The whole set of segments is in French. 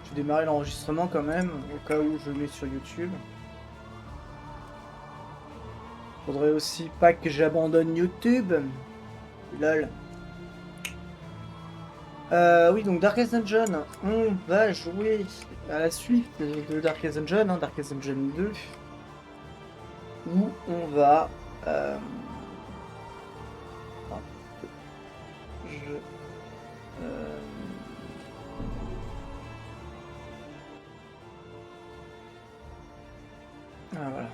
Je vais démarrer l'enregistrement quand même, au cas où je le mets sur YouTube. Faudrait aussi pas que j'abandonne YouTube. Lol. Oui, donc Darkest Dungeon, on va jouer à la suite de Darkest Dungeon, hein, Darkest Dungeon 2, où on va... ah, je... euh, Ah, voilà.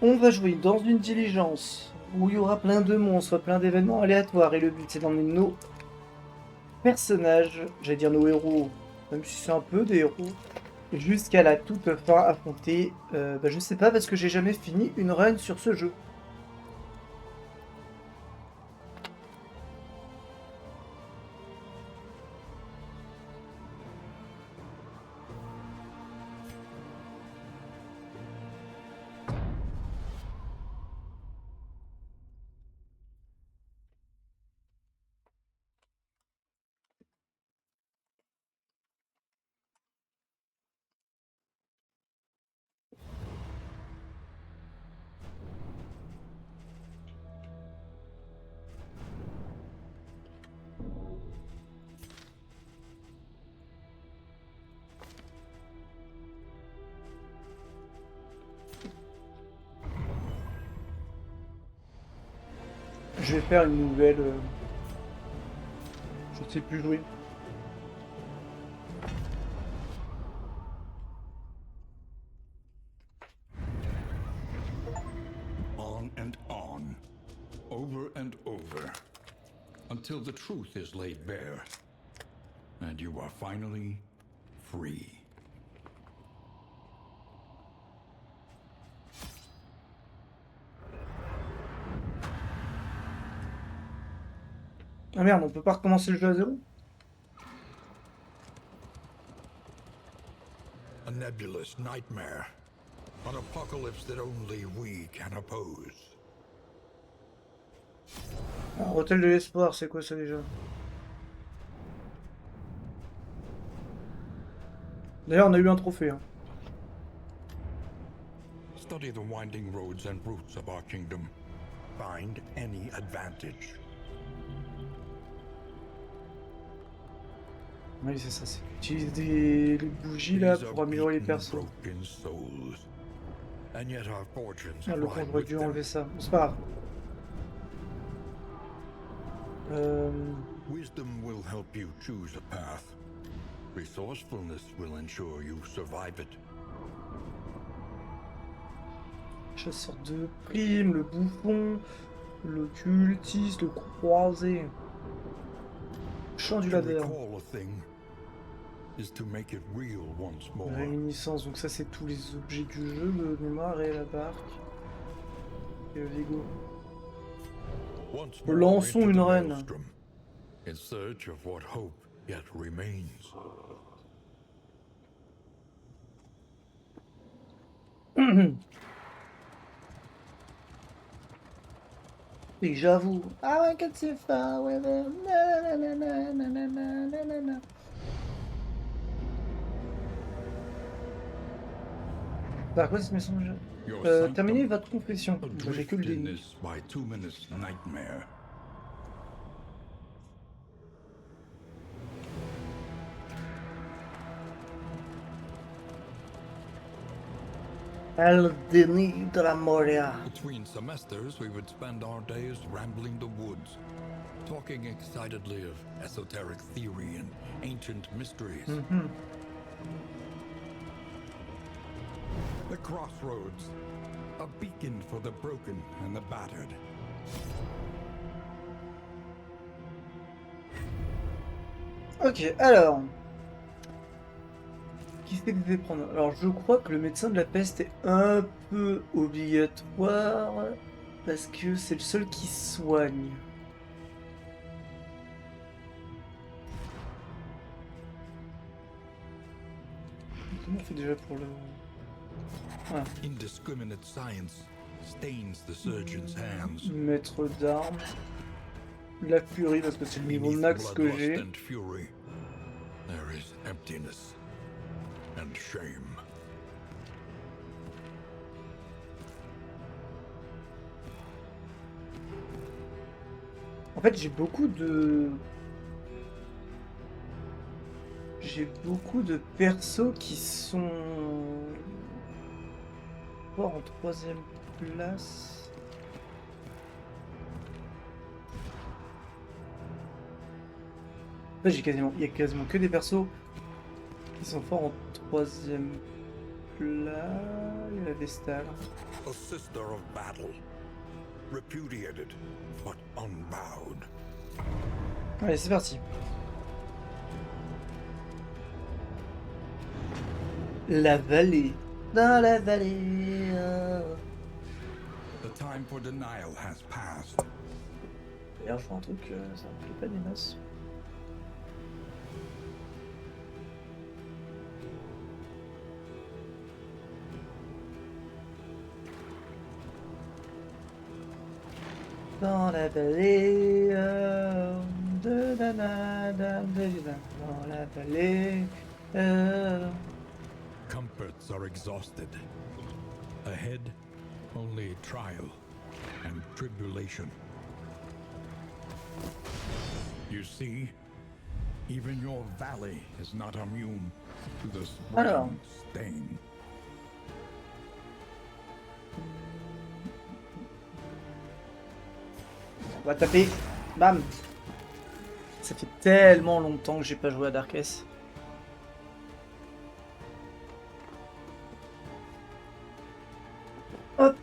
On va jouer dans une diligence où il y aura plein de monstres, plein d'événements aléatoires, et le but c'est d'emmener nos personnages, j'allais dire nos héros, même si c'est un peu des héros, jusqu'à la toute fin affronter, je sais pas parce que j'ai jamais fini une run sur ce jeu. Je vais faire une nouvelle... Je ne sais plus jouer. On, over and over, until the truth is laid bare, and you are finally free. Ah merde, on peut pas recommencer le jeu à zéro? A nebulous nightmare, an apocalypse that only we can oppose. Alors, Hôtel de l'Espoir, c'est quoi ça déjà? D'ailleurs, on a eu un trophée. Hein. Study the winding roads and routes of our kingdom. Find any advantage. Oui, c'est ça, c'est utilise des bougies là pour améliorer les persos. Ah, le con, j'aurais dû enlever ça. C'est pas grave. Wisdom will help you choose a path. Resourcefulness will ensure you survive it. Chasseur de primes, le bouffon, l'occultiste, le croisé. Chant du laveur. Réminiscence, donc ça c'est tous les objets du jeu, le mémoire et la barque. Et le Vigo. Lançons une reine. In search of what hope yet remains. Et j'avoue. Ah ouais, quand c'est far, ouais, nanana. Par quoi ce message? Terminez votre confession. J'ai que le déni. El déni de la Moria. Between semesters, we would spend our days rambling the woods, talking excitedly of esoteric theory and ancient mysteries. The crossroads, a beacon for the broken and the battered. Ok, alors. Qui c'est que je vais prendre? Alors, je crois que le médecin de la peste est un peu obligatoire parce que c'est le seul qui soigne. Comment on fait déjà pour le... Ah. Indiscriminate science stains the surgeon's hands. Maître d'armes. la furie parce que c'est le niveau Beneath max que bloodlust j'ai. and fury, there is emptiness and shame. En fait, j'ai beaucoup de persos qui sont forts en troisième place. En fait, il y a quasiment que des persos qui sont forts en troisième place. Il y a la Vestale. A sister of battle, repudiated but unbowed. Allez, c'est parti. La vallée. Dans la vallée. The time for denial has passed. D'ailleurs, je vois un truc, ça me plaît pas des masses. Dans la vallée dans la vallée. Comforts are exhausted. Ahead, only trial and tribulation. You see, even your valley is not immune to the Alors. spreading stain. On va taper. Bam. Ça fait tellement longtemps que j'ai pas joué à Darkest. Hop.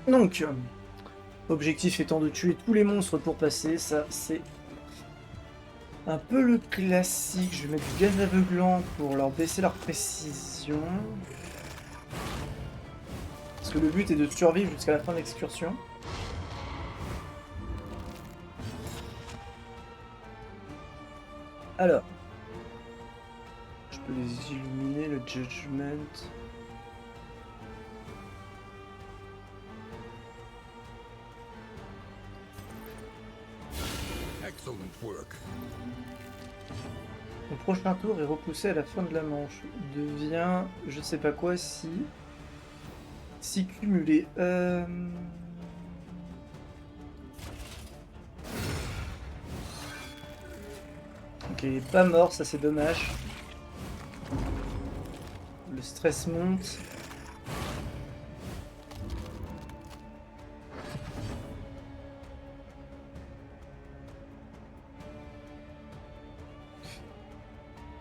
Donc, objectif étant de tuer tous les monstres pour passer, ça c'est un peu le classique. Je vais mettre du gaz aveuglant pour leur baisser leur précision. Parce que le but est de survivre jusqu'à la fin de l'excursion. Alors, je peux les illuminer, le Judgment. Excellent work. Mon prochain tour est repoussé à la fin de la manche. Devient je sais pas quoi si cumulé. Ok, il est pas mort, ça c'est dommage. Le stress monte.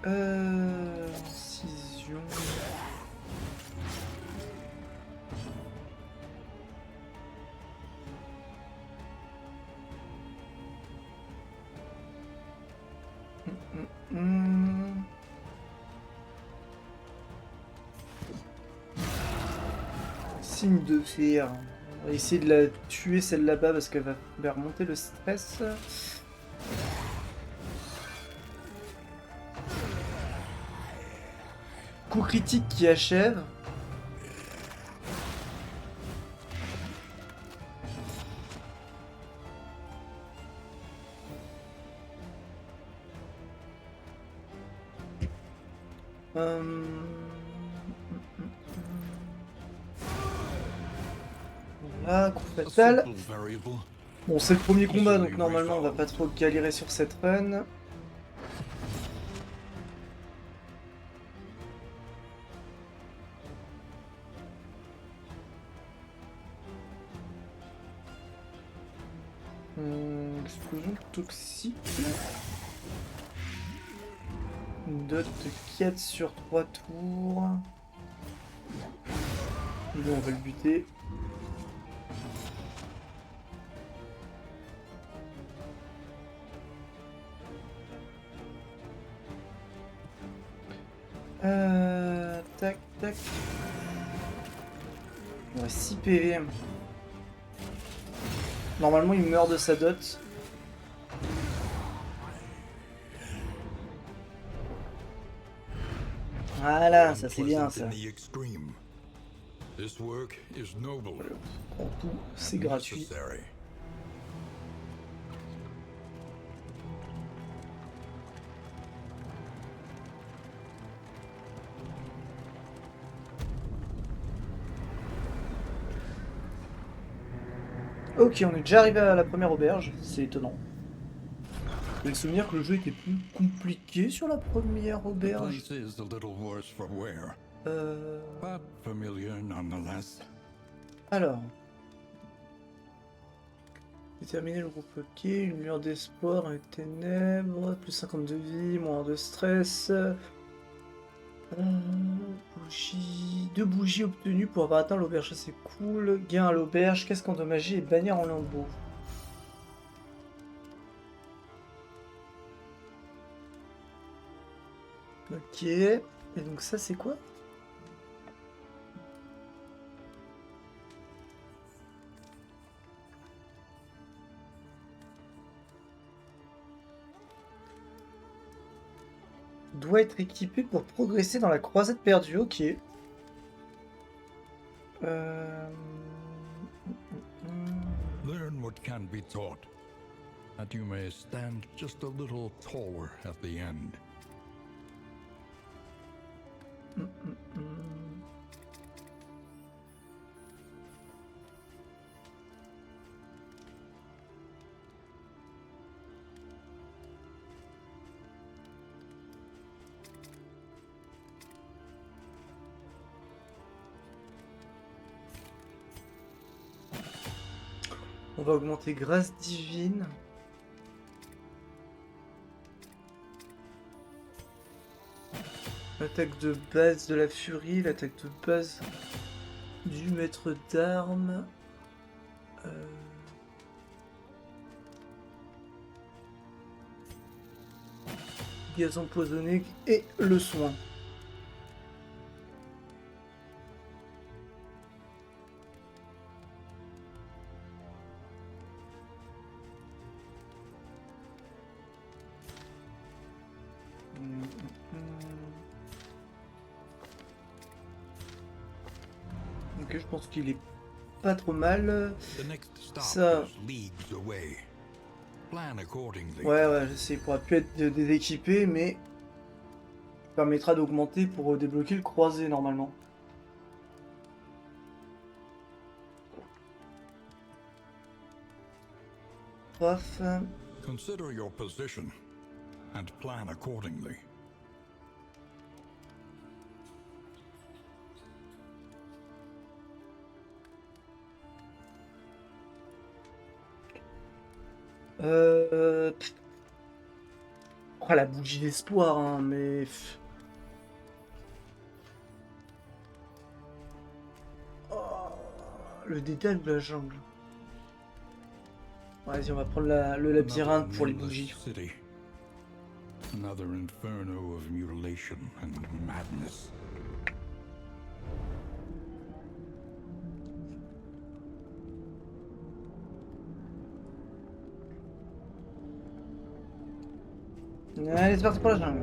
Incision. Signe de fer. On va essayer de la tuer celle là-bas parce qu'elle va faire remonter le stress. Coup critique qui achève. Voilà, coup A fatal. simple variable. Bon, c'est le premier combat, donc normalement on va pas trop galérer sur cette run. Explosion toxique. Une dot de 4 sur 3 tours. Lui, on va le buter. Tac, tac. Il reste 6 PV. Normalement, il meurt de sa dot. Voilà, ça c'est bien unpleasant ça. in the extreme. This work is noble, En tout, c'est gratuit. necessary. Ok, on est déjà arrivé à la première auberge, c'est étonnant. J'ai le souvenir que le jeu était plus compliqué sur la première The auberge. place is a little worse for wear, Euh... but familiar nonetheless. Alors. Déterminer le groupe ok, une lueur d'espoir dans les ténèbres, plus 50 de vie, moins de stress. Bougie. 2 bougies obtenues pour avoir atteint l'auberge, ça c'est cool. Gain à l'auberge, casque endommagé et bannière en lambeaux. Ok. Et donc ça c'est quoi? Doit être équipé pour progresser dans la croisade perdue, ok. Learn what can be taught, that you may stand just a little taller at the end. On va augmenter grâce divine. L'attaque de base de la furie, l'attaque de base du maître d'armes. Gaz empoisonné et le soin. Ok, je pense qu'il est pas trop mal. The next stop Ça. is leagues away. Plan accordingly. Ouais, je sais, il pourra plus être déséquipé, mais permettra d'augmenter pour débloquer le croisé normalement. Paf. Consider your position and plan accordingly. Pff. Oh, la bougie d'espoir, hein, mais... Oh, le détail de la jungle. Vas-y, on va prendre le labyrinthe pour les bougies. City. Another inferno of mutilation and madness. Allez, c'est parti pour la jungle.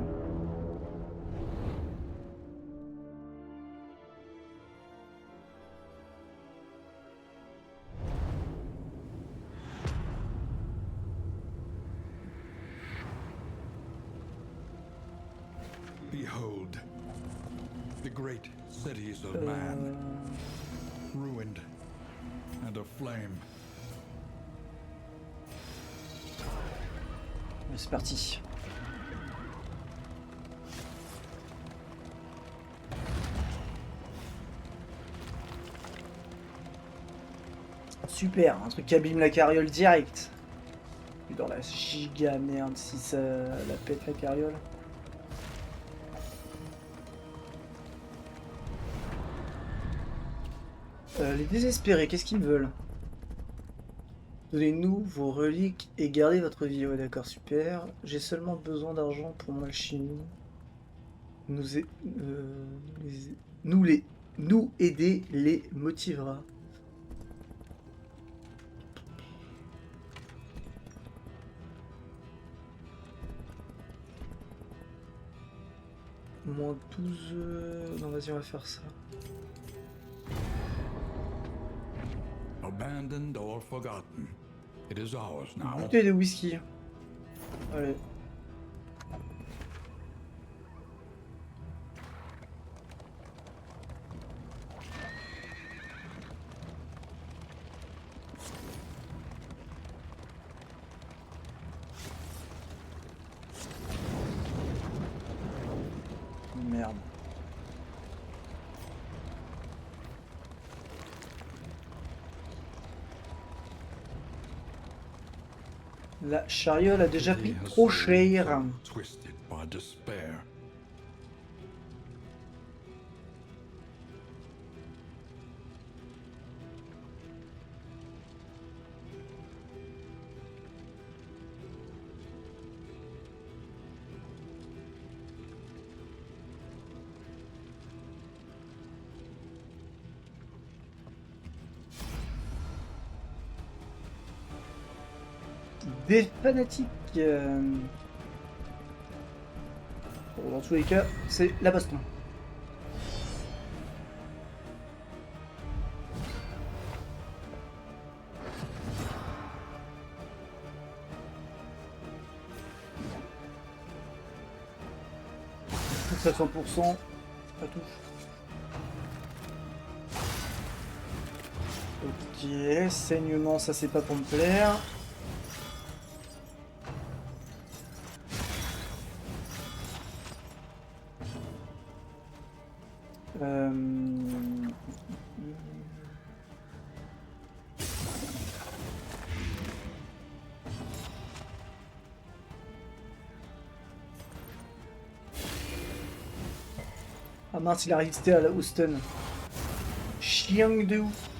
Behold, the great cities of man, ruined and aflame. C'est parti. Super, un truc qui abîme la carriole direct. Et dans la giga merde si ça la pète la carriole. Les désespérés, qu'est-ce qu'ils veulent? Donnez-nous vos reliques et gardez votre vie. Ouais, d'accord, super. J'ai seulement besoin d'argent pour m'alchimie. Nous aider les motivera. moins 12... Non, vas-y, on va faire ça. Abandoned or forgotten, it is ours now. Bouteille de whisky. Allez. Merde. La chariole a déjà pris trop cher. Twisted by despair. Des fanatiques. Bon, dans tous les cas, c'est la baston. Tout à 100%, pas tout. Ok, saignement, ça c'est pas pour me plaire. Ah mince, il a résisté à la Houston. Chien de ouf.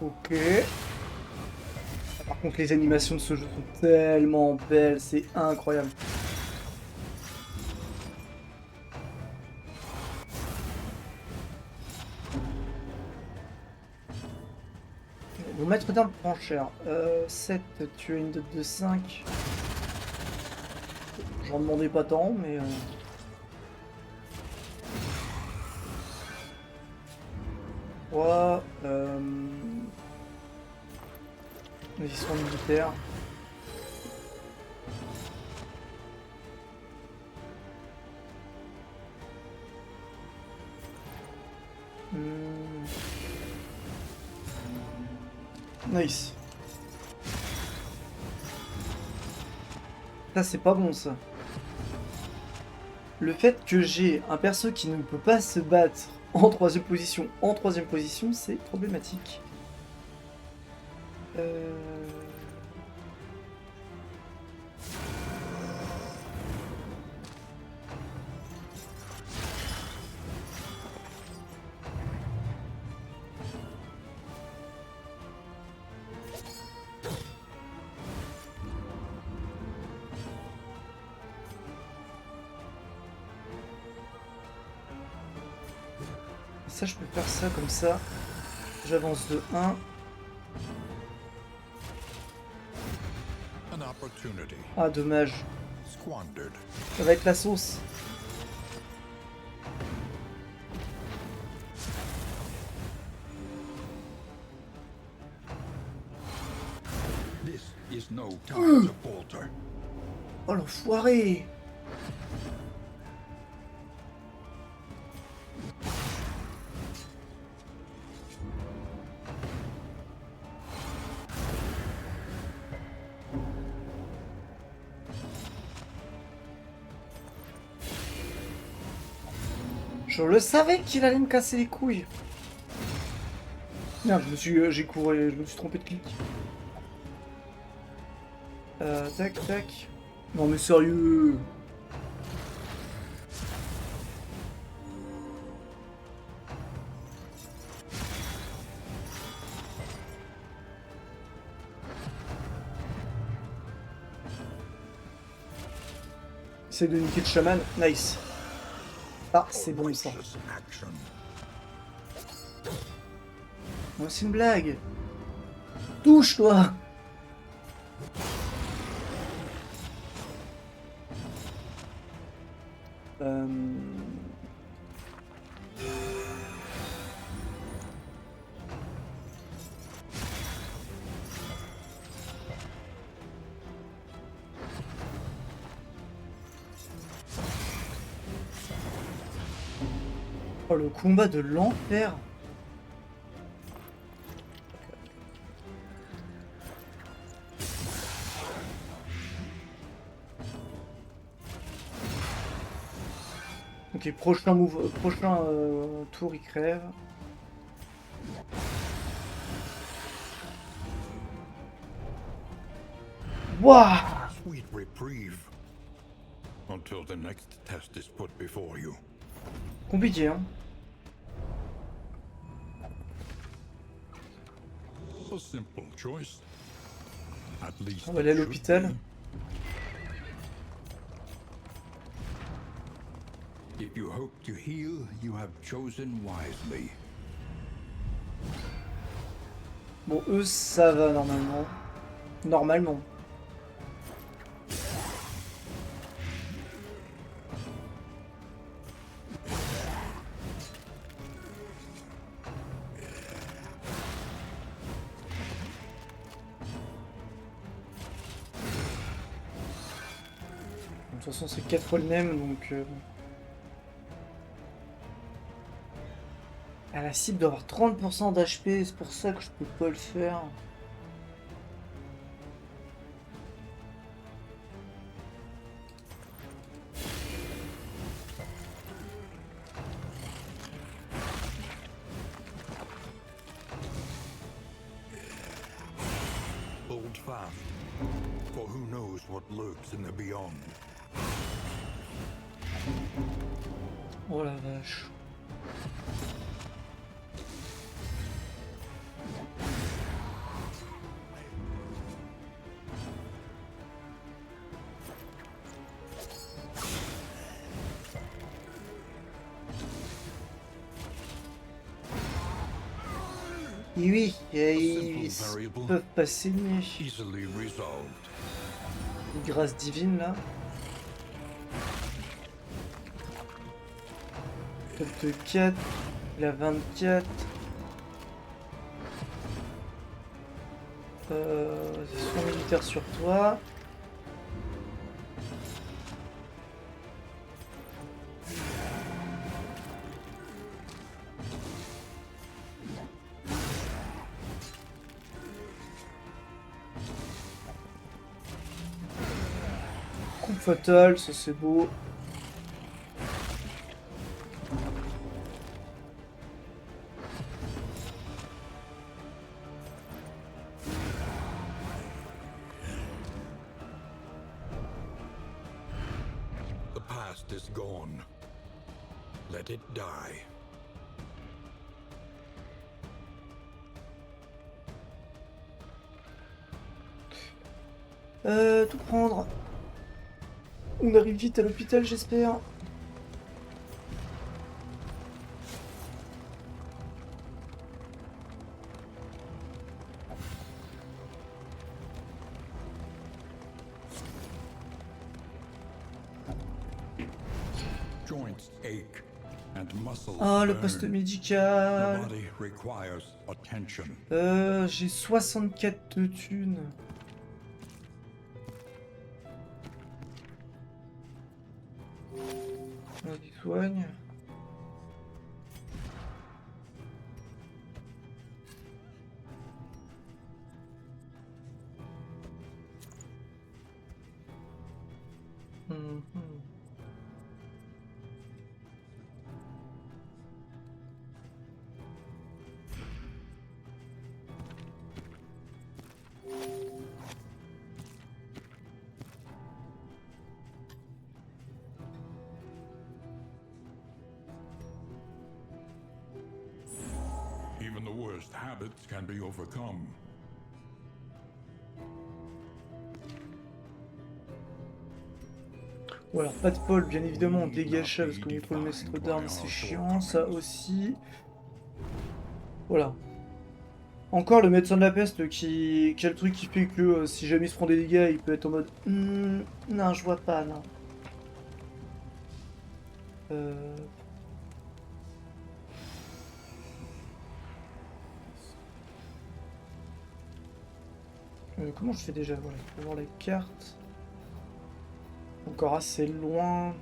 Ok. Par contre, les animations de ce jeu sont tellement belles, c'est incroyable. Mon maître d'armes prend cher. 7, tu as une dot de 5. J'en demandais pas tant, mais... Résistance militaire. Nice. Ça c'est pas bon ça. Le fait que j'ai un perso qui ne peut pas se battre en troisième position, c'est problématique. Ça, je peux faire ça comme ça. J'avance de 1. An opportunity Ah, dommage. squandered. Ça va être la sauce. This is no time to falter. Oh, l'enfoiré! Je le savais qu'il allait me casser les couilles. Merde, j'ai couru, je me suis trompé de clic. Tac, tac. Non mais sérieux. Essaye de niquer le chaman, nice. Ah, c'est bon ça. Righteous action. Non, c'est une blague. Touche-toi. Euh... Oh, le combat de l'enfer. Ok, prochain move, prochain tour, il crève. Waouh! Sweet reprieve. Until the next test is put before you. Compliqué, hein? A simple choice. At least On va aller à it should l'hôpital. be. If you hope to heal, you have chosen wisely. Bon, eux, ça va normalement. Normalement. De toute façon, c'est 4 fois le même, donc... Ah, la cible doit avoir 30% d'HP, c'est pour ça que je peux pas le faire. Hold fast, for who knows what lurks in the beyond. Oh la vache. Et oui, ils peuvent pas saigner. Easily resolved. Une grâce divine là. Top de 4, la 24. Soin militaire sur toi. Coupe fatale, ça c'est beau. The past is gone. Let it die. Tout prendre. On arrive vite à l'hôpital, j'espère. Joints ache and muscles Ah, le burn. poste The médical. body requires attention. J'ai 64 de thunes. On y soigne. Mhm. Even the worst habits can be overcome. Ou alors pas de Paul, bien évidemment, on dégage ça parce qu'on contrôle le maître d'armes, c'est chiant, ça aussi. Voilà. Encore le médecin de la peste qui a le truc qui fait que si jamais il se prend des dégâts, il peut être en mode non, je vois pas, non. Euh... comment je fais déjà? Voilà, pour voir la carte. Encore assez loin.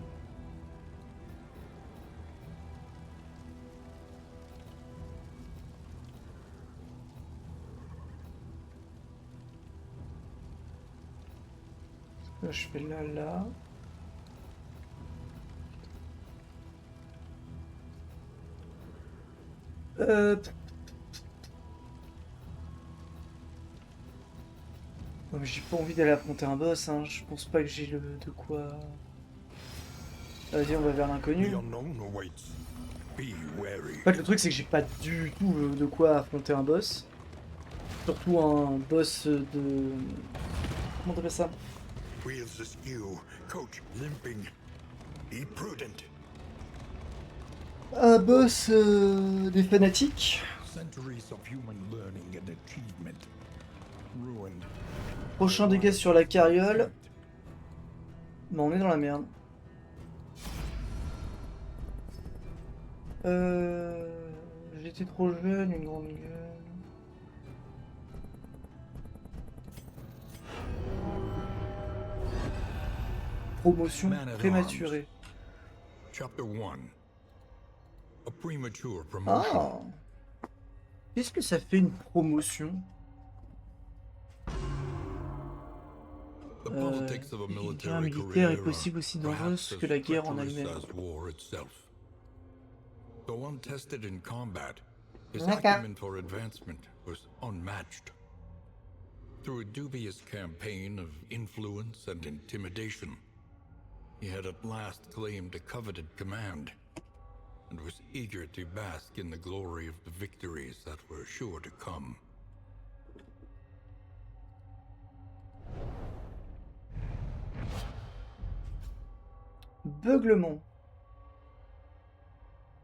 Là, je fais là, là. Ouais, mais j'ai pas envie d'aller affronter un boss, hein. Je pense pas que j'ai le de quoi. Vas-y, on va vers l'inconnu. The En unknown awaits. Be wary. fait, le truc, c'est que j'ai pas du tout de quoi affronter un boss. Surtout un boss de. Comment t'appelles ça? Wheels askew, coach limping. Be prudent. Un boss des fanatiques. Centuries of human learning and achievement ruined. Prochain dégât sur la carriole. Bah, on est dans la merde. J'étais trop jeune, une grande gueule. Promotion Man at prématurée. Chapter 1. A premature promotion. Ah! Qu'est-ce que ça fait une promotion? The politics of a Une military guerre militaire est career possible aussi are dangereuse perhaps que la as guerre en treacherous elle-même. as war itself. Though untested in combat, his D'accord. acumen for advancement was unmatched. Through a dubious campaign of influence and intimidation, he had at last claimed a coveted command, and was eager to bask in the glory of the victories that were sure to come. Beuglement.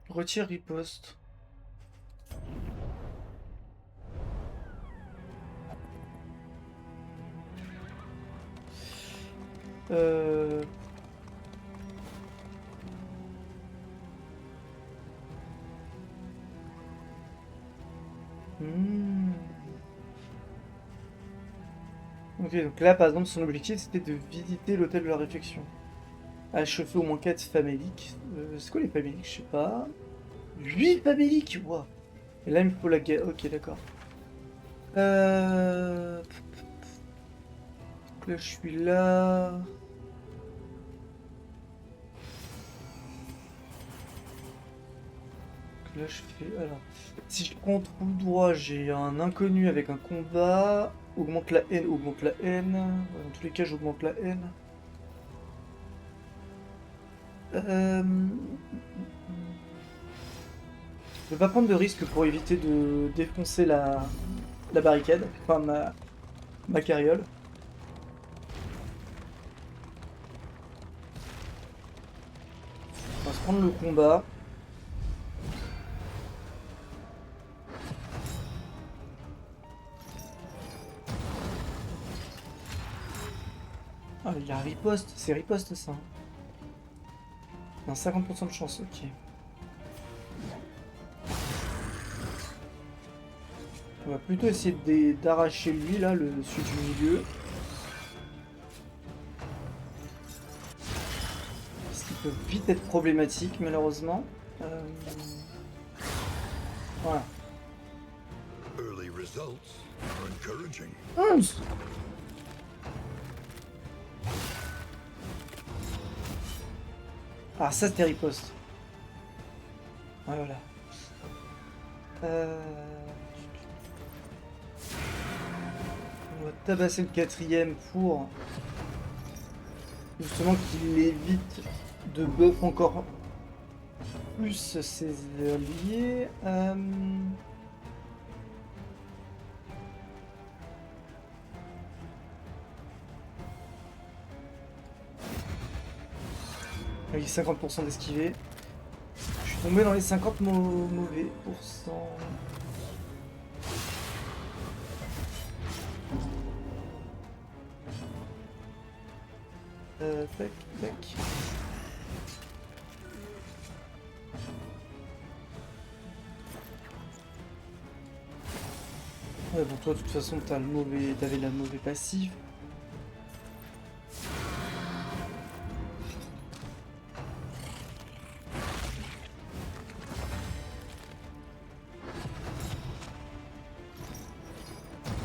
Retire riposte. Euh... hmm. Ok, donc là par exemple son objectif c'était de visiter l'hôtel de la réflexion. Achever au moins 4 faméliques. C'est quoi les faméliques? Je sais pas. 8 faméliques. Wow. Et là il me faut la guerre. Ok, d'accord. Euh... Là je suis là. Là je fais. Alors. Si je prends tout droit, j'ai un inconnu avec un combat. Augmente la haine, augmente la haine. Ouais, dans tous les cas, j'augmente la haine. Je vais pas prendre de risque pour éviter de défoncer la barricade. Enfin, ma carriole. On va se prendre le combat. Ah, il y a un riposte. C'est riposte ça. Un 50% de chance, ok. On va plutôt essayer d'arracher lui, là, celui du milieu. Ce qui peut vite être problématique, malheureusement. Voilà. Early results are encouraging. 11. Ah, ça c'était riposte. Ouais, voilà. On va tabasser le quatrième pour justement qu'il évite de buff encore plus ses alliés. Avec 50% d'esquiver. Je suis tombé dans les 50 mauvais pourcents. Tac, tac. Ouais, bon, toi, de toute façon, t'avais la mauvais passif.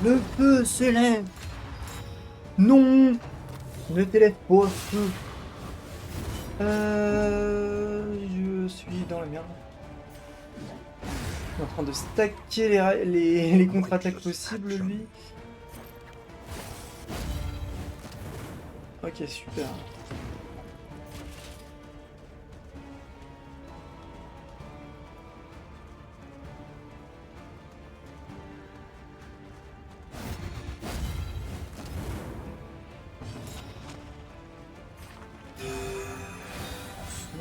Le feu s'élève. Non, ne t'élève pas au feu. Je suis dans la merde. Il est en train de stacker les contre-attaques possibles, lui. Ok, super.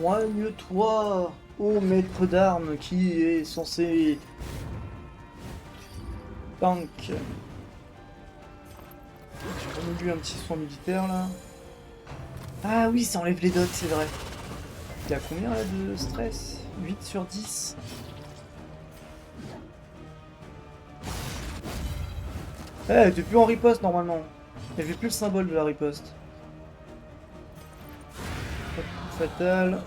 Soigne-toi, ô maître d'armes qui est censé tank. J'ai remis lui un petit soin militaire là. Ah oui, ça enlève les dots, c'est vrai. Il a combien là de stress? 8 sur 10. Eh, elle était plus en riposte normalement. Il n'y avait plus le symbole de la riposte. Fatal.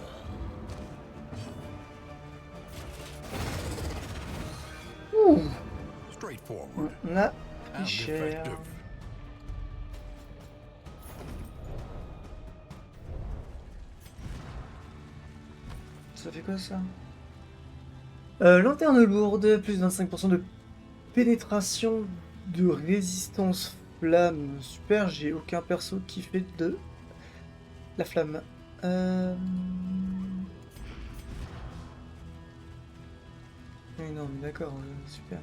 Ouh. On a pris cher. Ça fait quoi ça? Lanterne lourde, plus 25% de pénétration de résistance flamme. Super, j'ai aucun perso qui fait de la flamme. Oui, non, mais d'accord, super.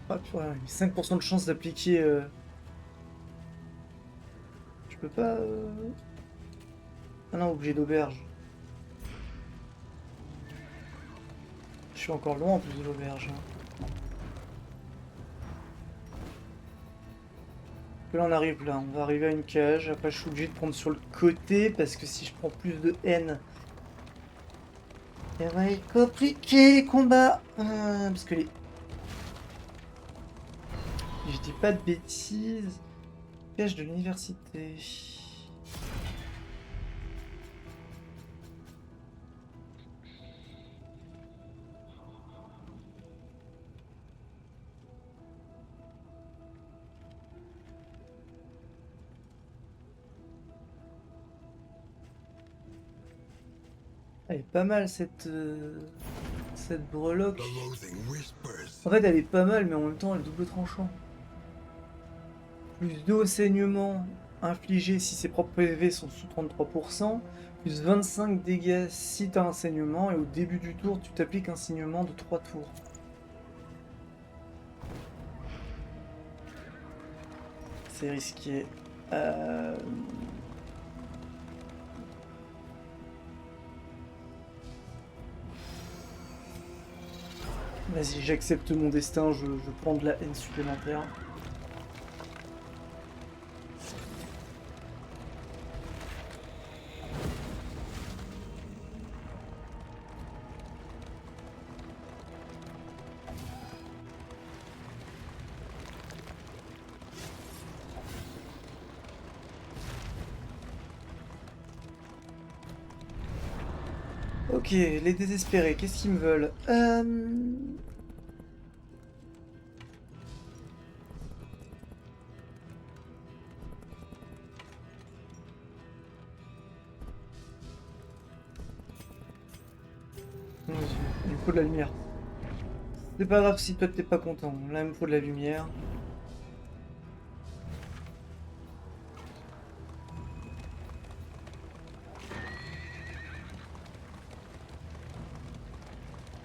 Ah, purée, 5% de chance d'appliquer. Je peux pas. Ah non, objet d'auberge. Je suis encore loin en plus de l'auberge. Là on arrive là, on va arriver à une cage. Après je suis obligé de prendre sur le côté parce que si je prends plus de haine, ça va être compliqué les combats. Parce que les. Je dis pas de bêtises. Cage de l'université. Elle est pas mal cette breloque. En fait elle est pas mal mais en même temps elle est double tranchant. Plus 2 au saignement infligé si ses propres PV sont sous 33%. Plus 25 dégâts si t'as un saignement. Et au début du tour tu t'appliques un saignement de 3 tours. C'est risqué. Vas-y, j'accepte mon destin, je prends de la haine supplémentaire. Ok, les désespérés, qu'est-ce qu'ils me veulent? Il me faut de la lumière. C'est pas grave si toi t'es pas content, là il me faut de la lumière.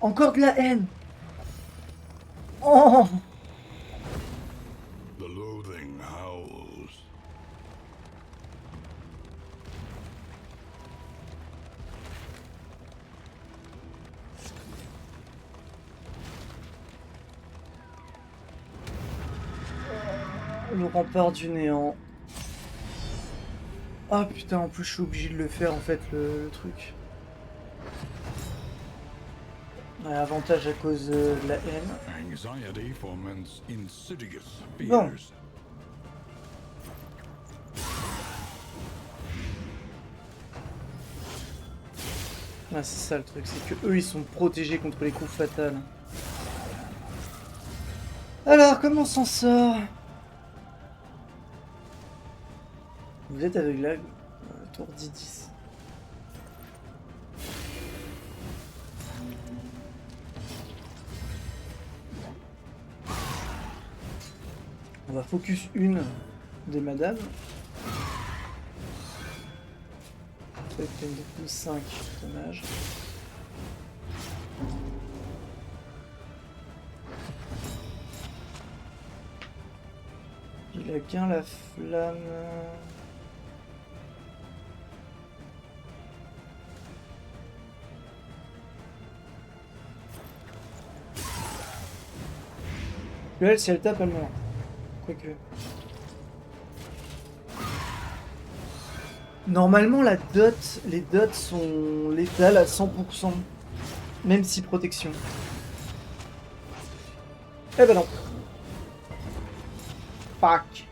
Encore de la haine. Oh! Le rempart du néant. Ah putain, en plus je suis obligé de le faire en fait le truc. Ouais, avantage à cause de la haine. Anxiety foments insidious Bon. fears. Ouais, c'est ça le truc, c'est que eux ils sont protégés contre les coups fatals. Alors, comment on s'en sort? Vous êtes aveuglable. Tour 10. On va focus une des madames. Peut-être qu'il y a une de 5, dommage. Il a qu'un la flamme. Elle, si elle tape, elle meurt. Quoique. Normalement, les dots sont létales à 100%. Même si protection. Eh ben non. Fuck.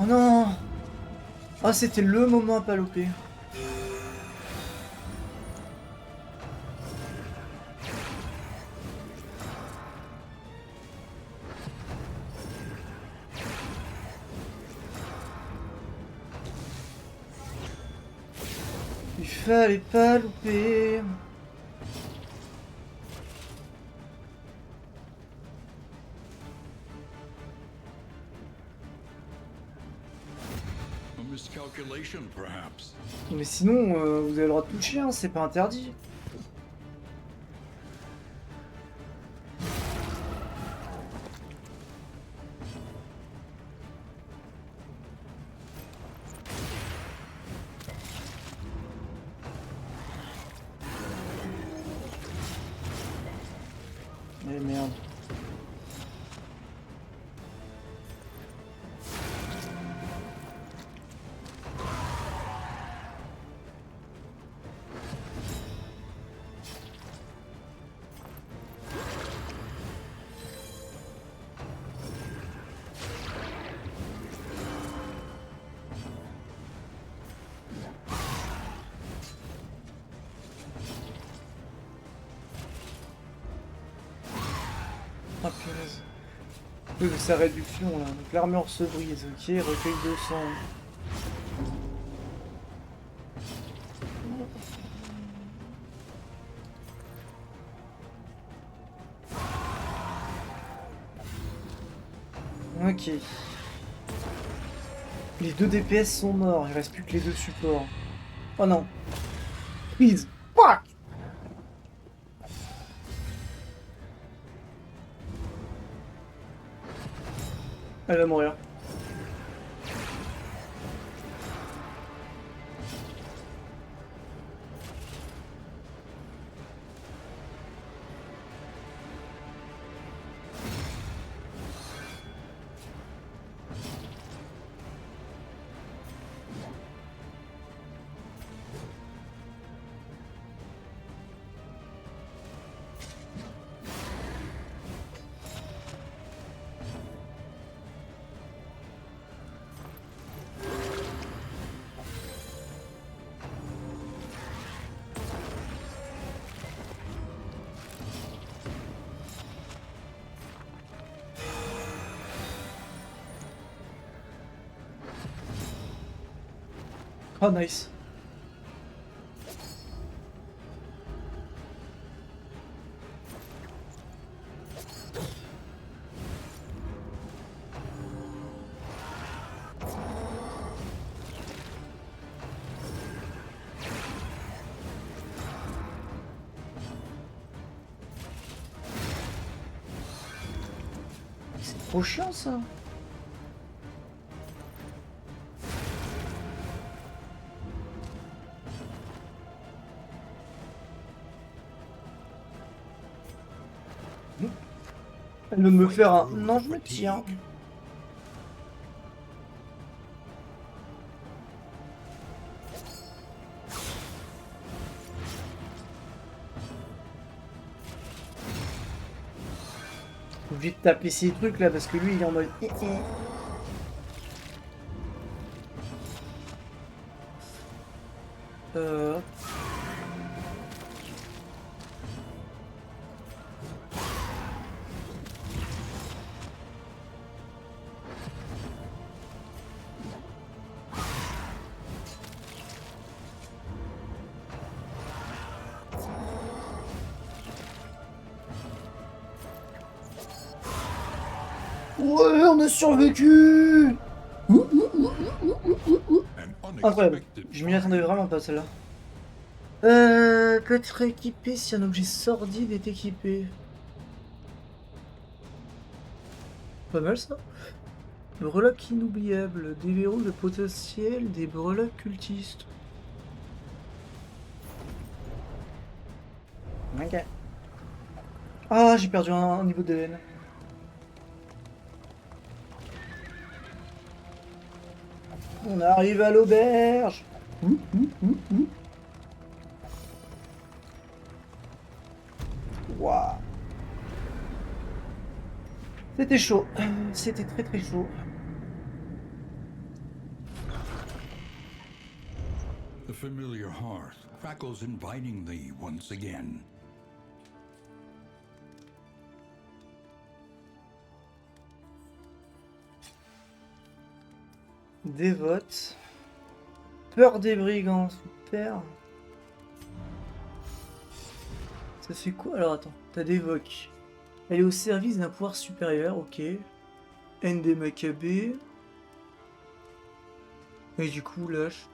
Oh non. Ah, c'était le moment à pas louper. Il fallait pas louper. A miscalculation, perhaps. Mais sinon, vous avez le droit de toucher, hein, c'est pas interdit. Eh merde. Ah punaise. Oui, mais sa réduction là. Donc l'armure se brise, ok, recueil 200. Ok. Les 2 DPS sont morts, il reste plus que les 2 supports. Oh non. Please. Fuck. Elle va mourir. Oh nice. C'est trop chiant ça. Elle veut me Fight faire un... through Non, the je me tiens. fatigue. Obligé de taper ces trucs là parce que lui il est en mode Euh... Ouais, on a survécu. An Incroyable. unexpected Je m'y attendais find. vraiment pas celle-là. Peut être équipé si un objet sordide est équipé. Pas mal ça. Breloque inoubliable, des verrous de potentiel, des breloques cultistes. Ok. Ah, j'ai perdu un niveau de haine. On arrive à l'auberge. Waouh. C'était chaud. C'était très très chaud. The familiar hearth crackles invitingly once again. Dévote. Peur des brigands. Super. Ça fait quoi? Alors attends. T'as d'évoque. Elle est au service d'un pouvoir supérieur. Ok. Haine des Maccabées. Et du coup, lâche.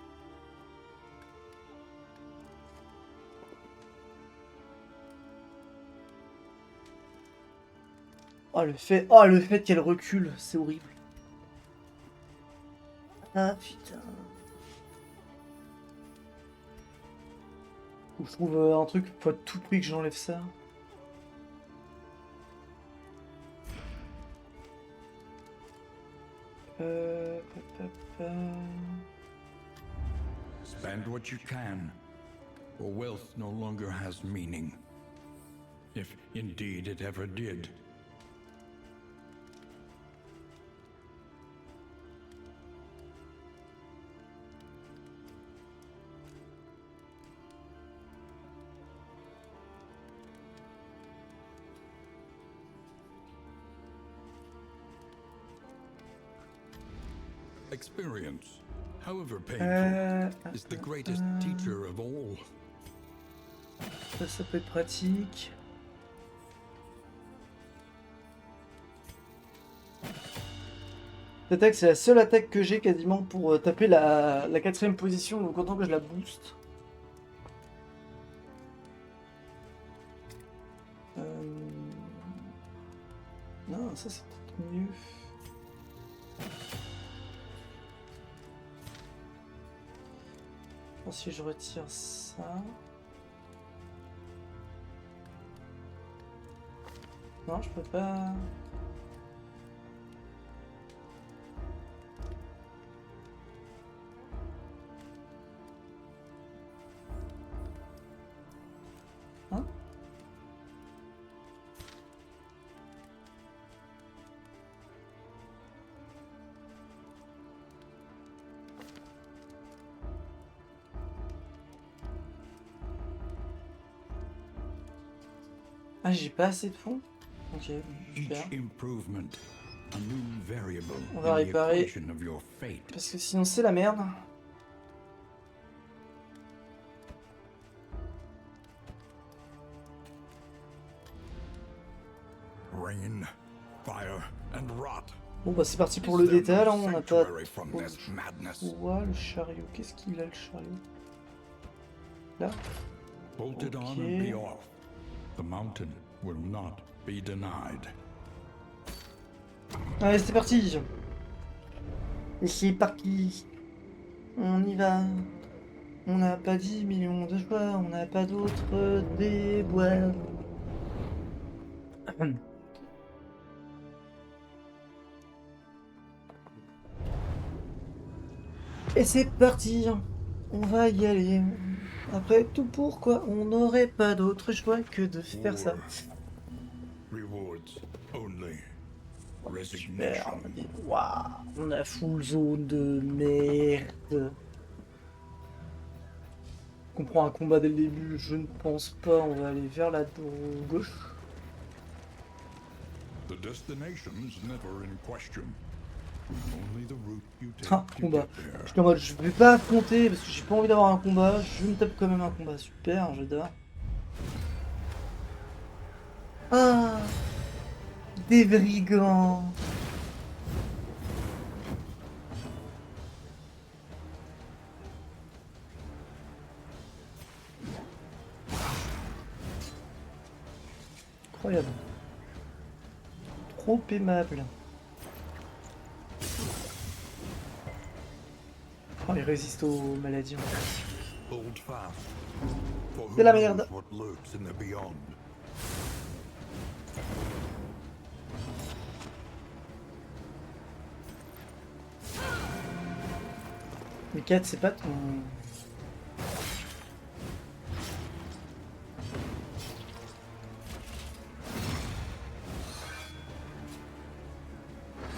Le fait qu'elle recule, c'est horrible. Ah putain. Faut que je trouve un truc, faut à tout prix que j'enlève ça. Pa, pa, pa. Spend what you can, for wealth no longer has meaning. If indeed it ever did. Experience, however painful, is the greatest teacher of all. Ça peut être pratique. Cette attaque, c'est la seule attaque que j'ai quasiment pour taper la 4ème position, donc autant que je la booste. Non, ça c'est peut-être mieux. Je pense que si je retire ça... Non, je peux pas... Hein? Ah, j'ai pas assez de fonds? Ok, super. Each improvement, a new variable On va in the réparer. equation of your fate. Parce que sinon c'est la merde. Rain, fire, and rot. Bon bah c'est parti pour le Is there détail, no hein, on a pas sanctuary from trop this madness? le choix. Le chariot, qu'est-ce qu'il a le chariot? Là? Bolt it on Ok. and be off. The mountain will not be denied. Allez, c'est parti. Et c'est parti. On y va. On n'a pas 10 millions de choix, on n'a pas d'autres déboires. Et c'est parti, on va y aller. Après tout, pourquoi on n'aurait pas d'autre choix que de faire ça? Rewards only. Super, Resignation. waouh, on a full zone de merde. On prend un combat dès le début, je ne pense pas, on va aller vers la gauche. The destination's never in question. Only the route you Ah, take to combat. get there. Je suis en mode, je vais pas affronter parce que j'ai pas envie d'avoir un combat, je me tape quand même un combat, super, j'adore. Ah, des brigands. Incroyable. Trop aimable. Oh, il résiste aux maladies en fait. Hold fast. For C'est who la knows merde. what lurks in the beyond. Mais 4, c'est pas ton...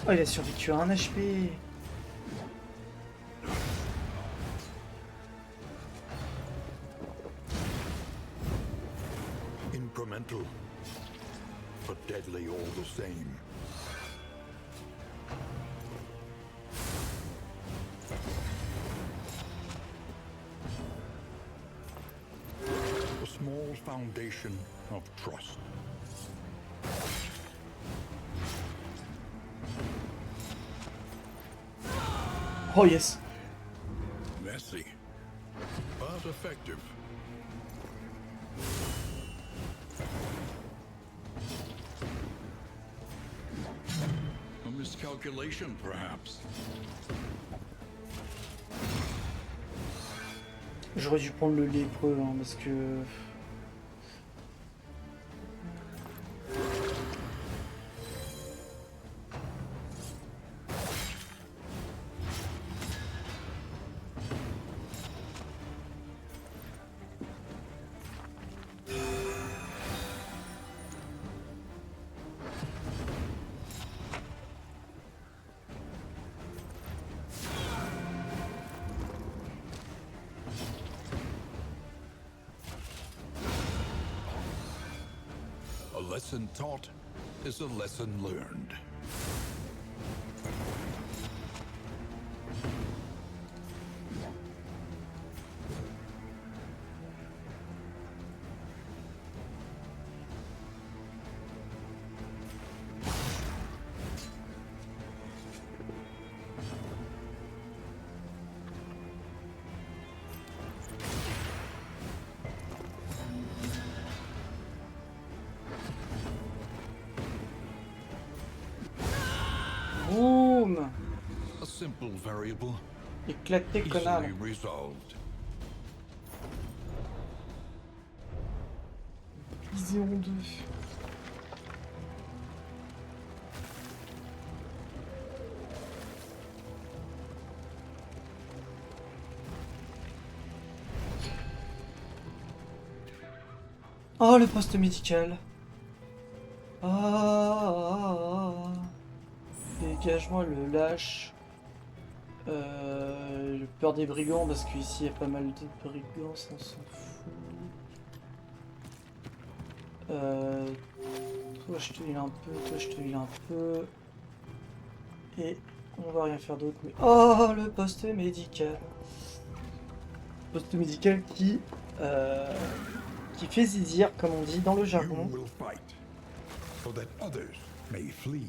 Oh, il a survécu à 1 HP. Incremental, but deadly all the same. A small foundation of trust. Oh yes. Messy, but effective. A miscalculation, perhaps. J'aurais dû prendre le lépreux hein, parce que... A lesson taught is a lesson learned. Boum. A simple variable, Éclaté, connard. easily resolved. Divisé en 2. Oh, le poste médical. Ah. Dégage-moi le lâche. J'ai peur des brigands parce qu'ici il y a pas mal de brigands, ça on s'en fout. Toi je te heal un peu, toi je te heal un peu. Et on va rien faire d'autre. Mais... Oh, le poste médical. Poste médical qui fait zizir, comme on dit dans le You jargon. will fight, so that others may flee.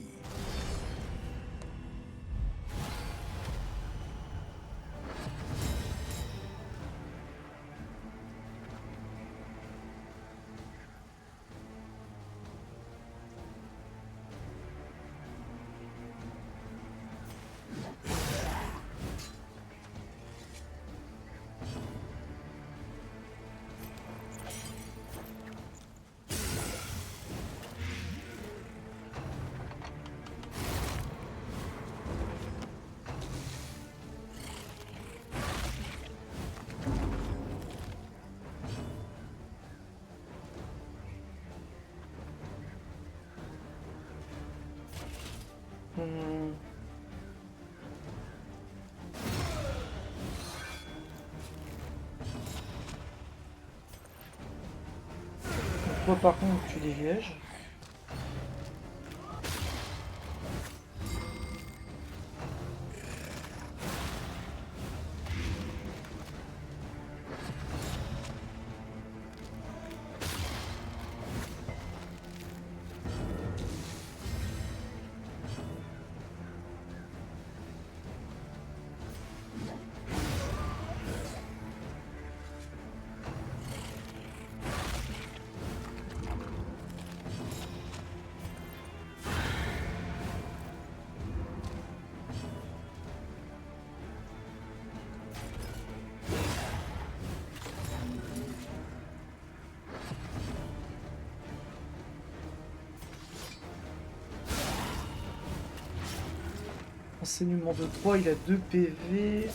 Toi par contre tu dégages. Enseignement de 3, il a 2 PV.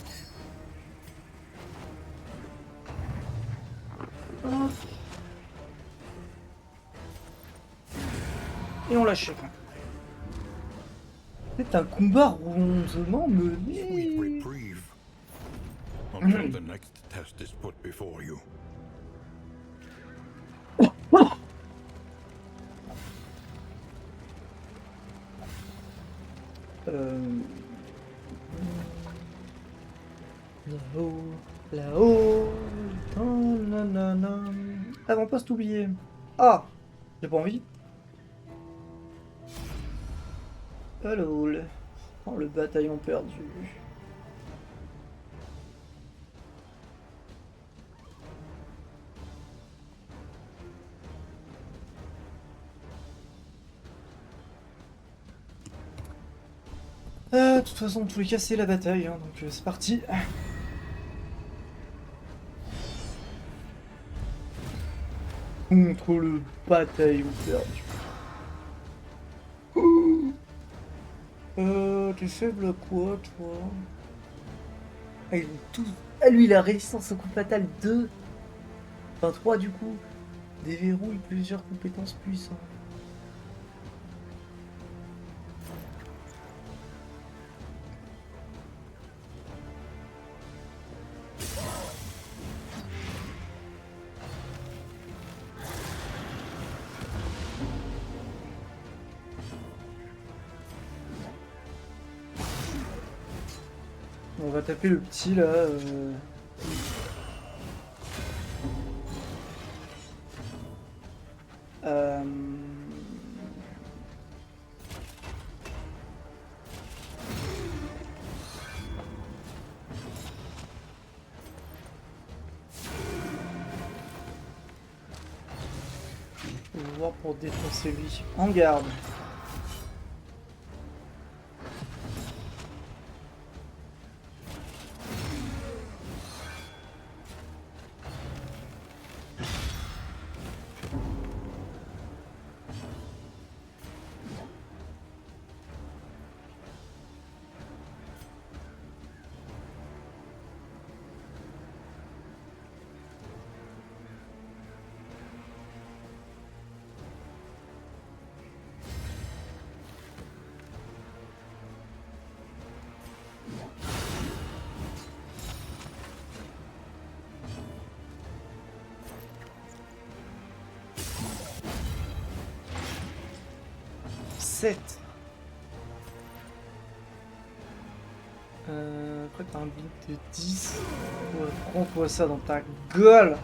Hop. Et on l'achève. C'est un combat rondement Sweet mené. reprieve. Until the next test is put before you. Là-haut, là-haut, nanana. Avant-poste oublié. Ah, j'ai pas envie. Allô, le bataillon perdu. De toute façon, en tous les cas, c'est la bataille, hein, donc c'est parti. Contre le bataillon perdu. T'es faible à quoi, toi? Ah, ils ont tous... Ah, lui, il a résistance au coup fatal 2. Enfin, 3 du coup. Déverrouille plusieurs compétences puissantes. On va taper le petit là. Euh... On va voir pour défoncer lui. En garde. Après t'as un bit de 10. Ouais, prends-toi ça dans ta gueule.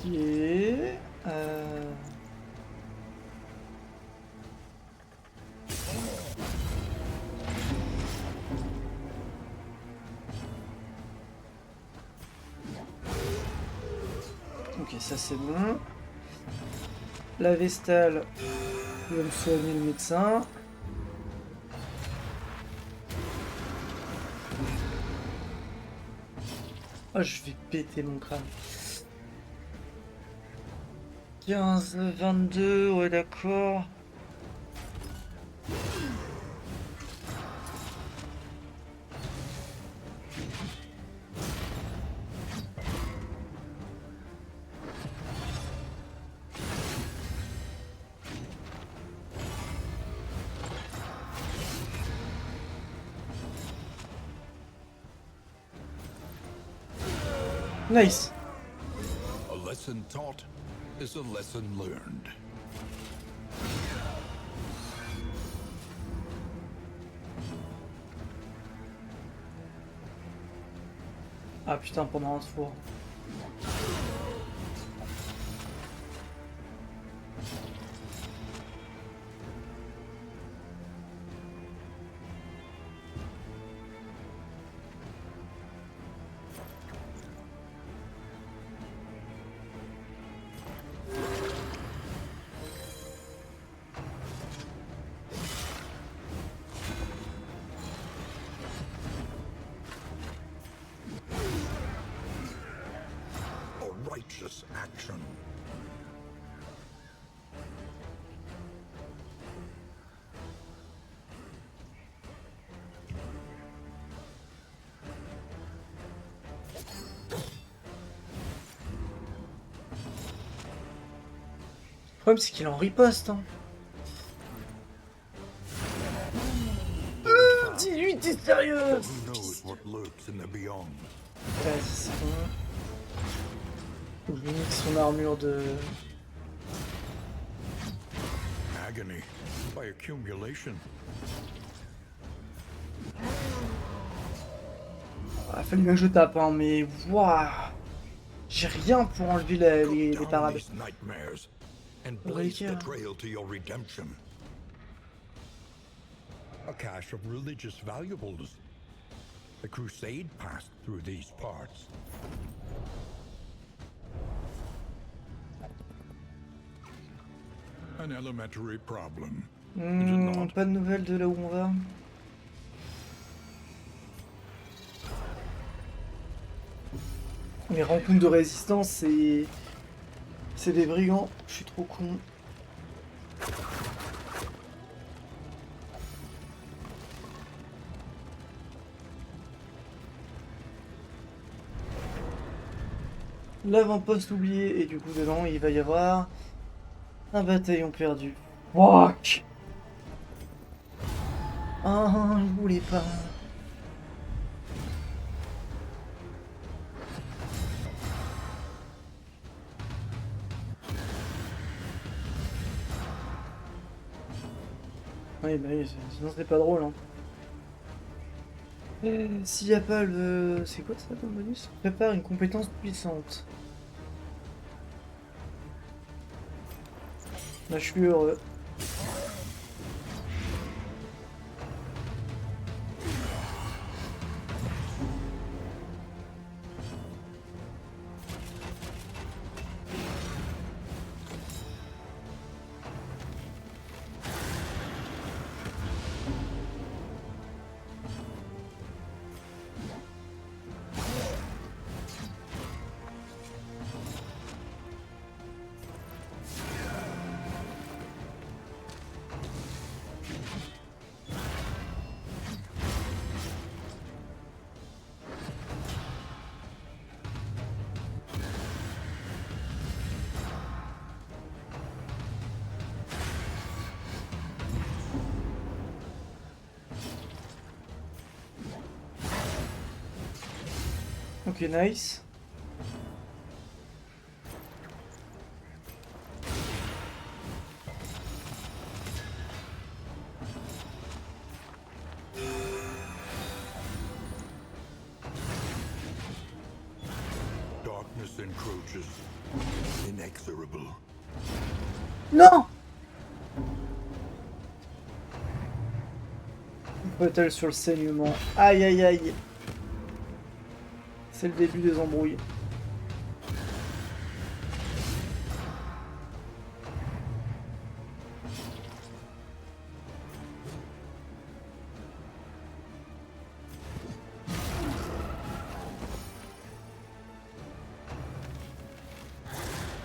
Ok. Ok, ça c'est bon. La Vestale va me soigner le médecin. Oh, je vais péter mon crâne. 15, 22, ouais d'accord. Nice. A lesson taught is a lesson learned. Ah putain, pendant un four. A righteous action. Le problème, c'est qu'il en riposte. Hein. 18, t'es sérieux? Who knows what lurks in the beyond? Vas-y, c'est bon. Faut que je lui nique son armure de... Agony by accumulation. Ah, fallu bien que je tape, hein, mais... Waouh. J'ai rien pour enlever les Down parades. these nightmares and blaze the trail to your redemption. A cache of religious valuables. The crusade passed through these parts. An elementary problem. Is it not? Pas de nouvelles de là où on va. Les rencontres de résistance, c'est des brigands. Je suis trop con. L'avant-poste oublié, et du coup dedans il va y avoir un bataillon perdu. Fuck. Ah, il voulait pas. Oui, bah oui, sinon c'est pas drôle. Hein. S'il n'y a pas le... C'est quoi ça comme bonus? Prépare une compétence puissante. Là, je suis heureux. Ok, nice. Darkness encroaches, inexorable. Non! Battle sur le saignement. Aïe aïe aïe. C'est le début des embrouilles.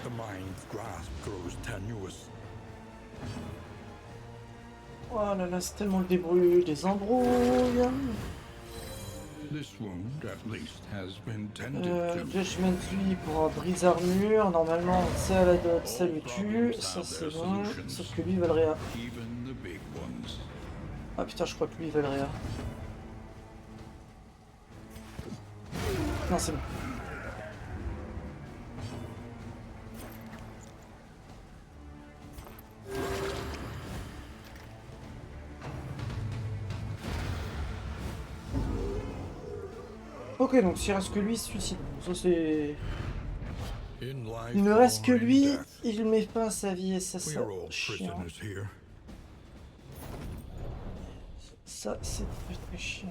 The mind's grasp grows tenuous. Oh là là, c'est tellement le débrouille, des embrouilles. This wound, at least, has been tended to. Judgment lui pour un brise armure. Normalement, ça la dot, ça le tue. Ça c'est bon. Sauf que lui, Valréa. Even the big ones. Ah putain, je crois que lui, Valréa. Non, c'est bon. Ok, donc s'il reste que lui, il se suicide. Ça c'est... In life Il ne reste que or in lui, death, il met fin à sa vie et ça, we ça... are all chiant. prisoners here. Ça, c'est très très chiant.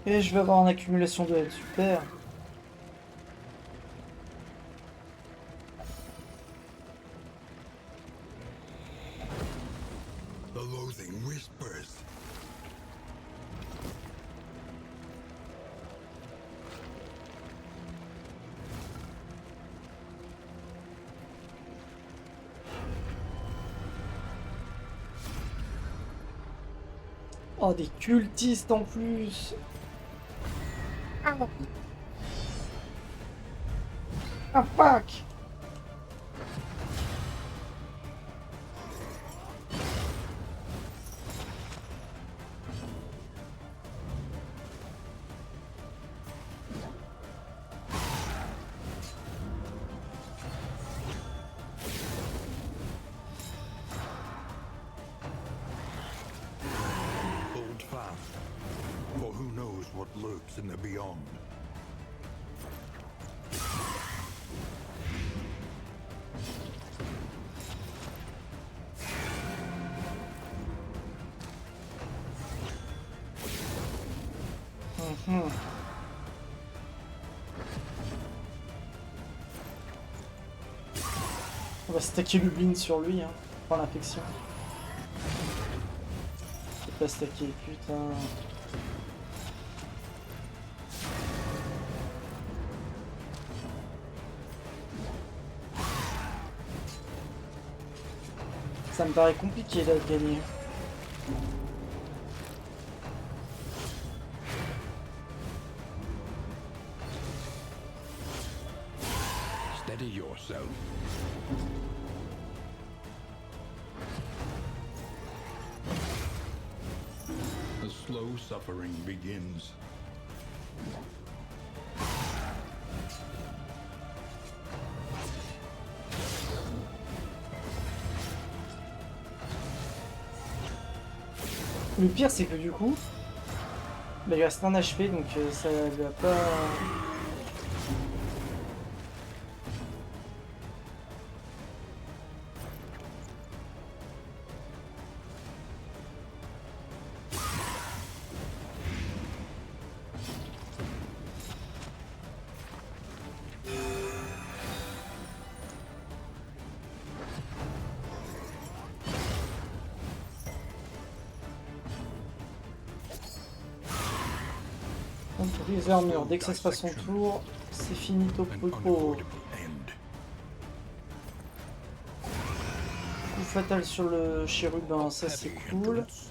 Et je vais avoir une accumulation de haine, super. The loathing whispers. Oh, des cultistes en plus. Ah, fuck. Hold fast, for who knows what lurks in the beyond. Mhm. On va stacker Lublin sur lui, hein. Prends l'infection. Je peux pas stacker, putain. Ça me paraît compliqué là de gagner. Steady yourself. The slow suffering begins. Le pire c'est que du coup, bah, il reste un HP donc ça va pas... On brise l'armure. Dès que ça sera son tour, c'est finito An popo. unavoidable end. Coup fatal sur le chérubin, ça c'est Heavy cool. hindrance.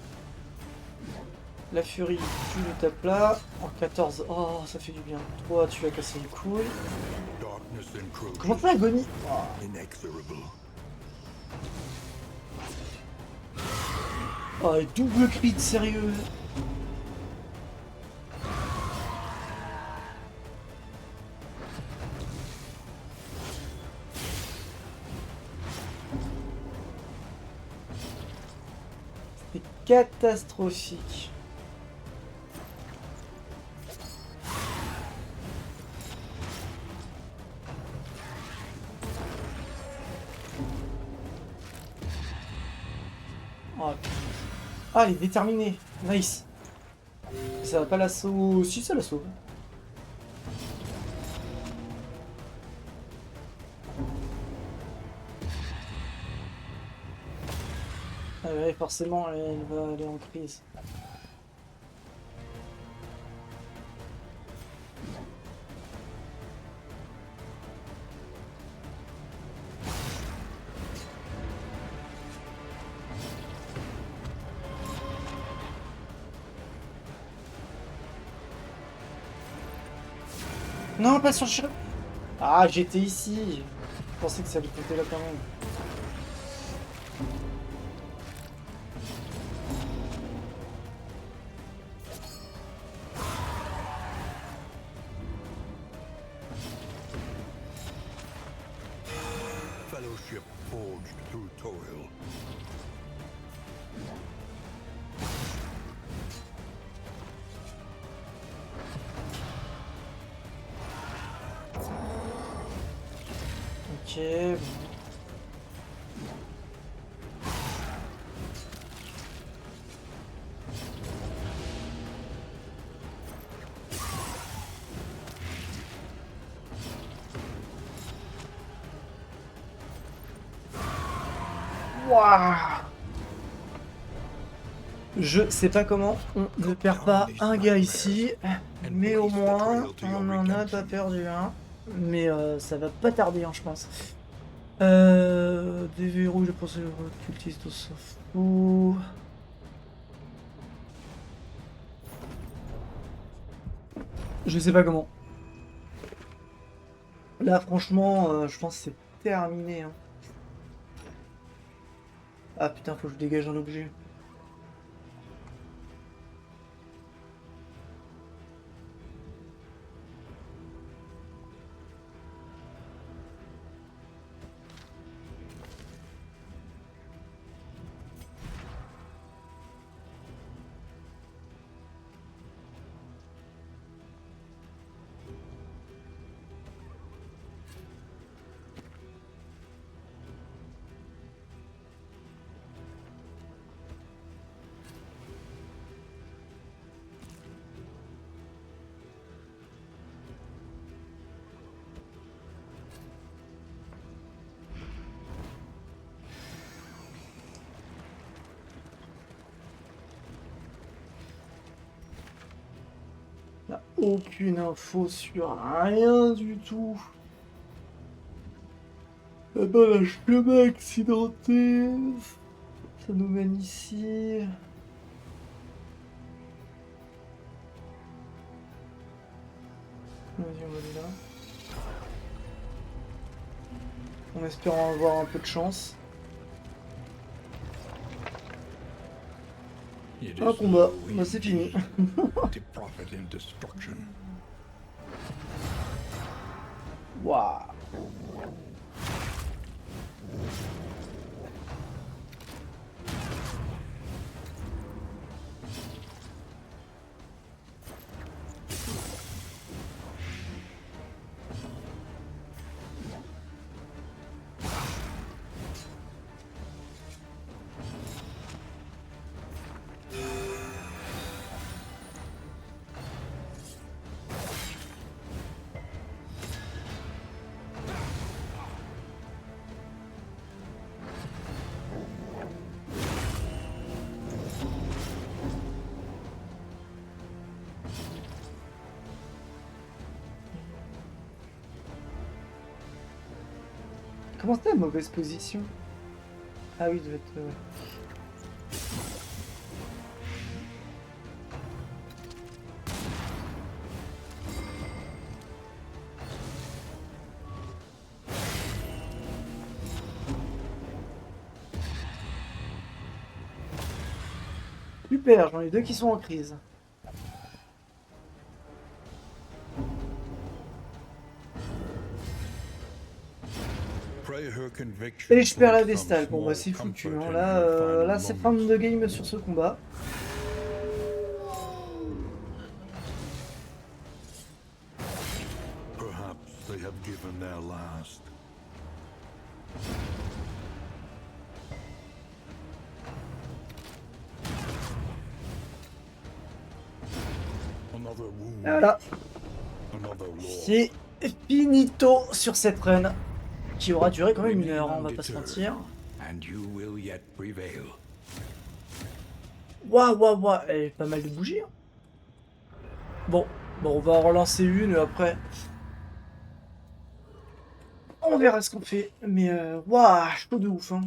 La furie, tu le tapes là. En 14, oh ça fait du bien. 3, tu as cassé les couilles. Darkness encroaches. Comment faire agonie? Inexorable. Oh, et double crit, sérieux. C'est catastrophique. Oh, ah, il est déterminé. Nice. Ça va pas l'assaut. Si, ça l'assaut. Ah ouais, forcément, elle va aller en crise. Non, pas sur le chien. Ah, j'étais ici. Je pensais que ça allait compter là quand même. Fellowship forged through toil. Ok. Waouh! Je sais pas comment on ne perd pas un gars ici, mais au moins on en a pas perdu un. Mais ça va pas tarder, hein, je pense. Déverrouille le procédure cultiste, on s'en fout. Je sais pas comment. Là, franchement, je pense que c'est terminé, hein. Ah putain, faut que je dégage un objet. On a aucune info sur rien du tout. Là-bas, la chemin accidenté. Ça nous mène ici. Vas-y, on va aller là. En espérant avoir un peu de chance. Un combat, bah c'est fini. Waouh. Comment c'était la mauvaise position? Ah oui, il devait être... Super, j'en ai deux qui sont en crise. Et je perds la Vestale. Bon bah c'est foutu, hein. Là c'est fin de game sur ce combat. Et voilà. C'est finito sur cette run. Qui aura duré quand même 1 heure, hein, on va pas se mentir. Waouh, waouh, waouh, elle est pas mal de bougies. Hein. Bon, on va en relancer une et après. On verra ce qu'on fait. Mais waouh, chaud de ouf. Hein.